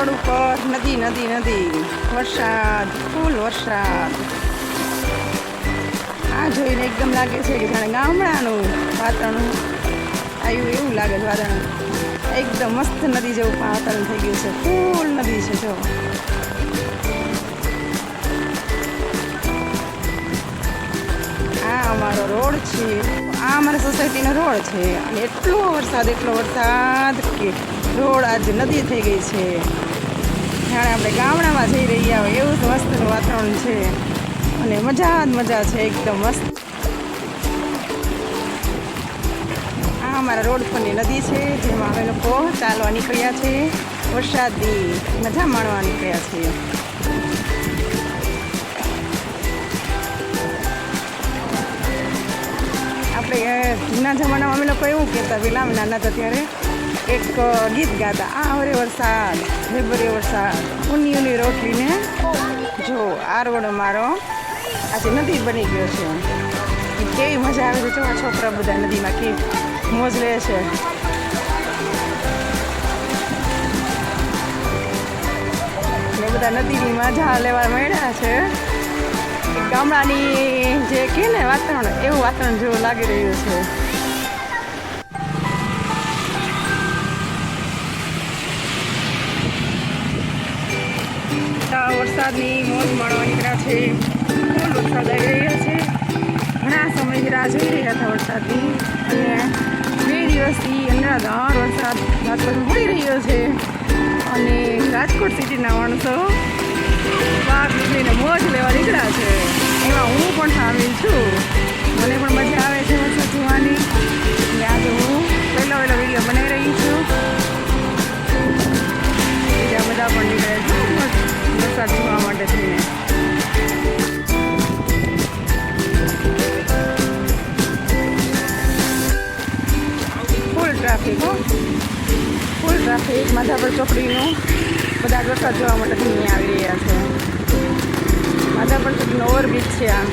Road ઉપર નદી નદી નદી, વરસાદ, ફૂલ વરસાદ. આ જોઈને એકદમ લાગે છે કે જાણે ગામડાનું વાતાવરણ આવ્યું એવું લાગે છે. વાતાવરણ એકદમ મસ્ત નદી જેવું વાતાવરણ થઈ ગયું છે. ફૂલ નદી છે જો. આ અમારો રોડ છે, આ અમારા સોસાયટીનો રોડ છે. અને એટલો વરસાદ કે રોડ આજ નદી થઈ ગઈ છે. જાણે આપણે ગામડામાં જઈ રહ્યા હોય એવું મસ્તનું વાતાવરણ છે. અને મજા જ મજા છે, એકદમ મસ્ત. આ અમારા રોડ પરની નદી છે, જેમાં અમે લોકો ચાલવા નીકળ્યા છે. વરસાદની મજા માણવા નીકળ્યા છીએ. આપણે જૂના જમાનામાં અમે લોકો એવું કહેતા, પેલા અમે નાના હતા ત્યારે એક ગીત ગાતા, આ વરે વરસાદ ઢેબરે વરસાદ, ઊની ઊની રોટલીને જો. આ રોડ અમારો આજે નદી બની ગયો છે. કેવી મજા આવે છે. આ છોકરા બધા નદીમાં કેવી મોજ લે છે. ને બધા નદીની મજા લેવા મળ્યા છે. ગામડાની જે કે ને વાતાવરણ, એવું વાતાવરણ જેવું લાગી રહ્યું છે. વરસાદની મોજ માણવા નીકળ્યા છે. ફૂલ વરસાદ આવી રહ્યા છે. ઘણા સમયથી રાહ જોઈ રહ્યા હતા વરસાદની. અને 2 દિવસથી અનરાધાર વરસાદ રાજકોટ પડી રહ્યો છે. અને રાજકોટ સિટીના માણસો પાક નીકળીને મોજ લેવા નીકળ્યા છે. એમાં હું પણ સામેલ છું. મને પણ મજા આવે છે વરસાદ જોવાની. એટલે આજે હું પહેલો વિડીયો બનાવી રહી છું. બીજા બધા પણ નીકળે છે વરસાદ જોવા માટે થઈને. ફૂલ ટ્રાફિક માધાપર ચોકડીનું બધા વરસાદ જોવા માટે થઈને આવી રહ્યા છે. માધાપર ચોકડીનો ઓવરબ્રિજ છે આ.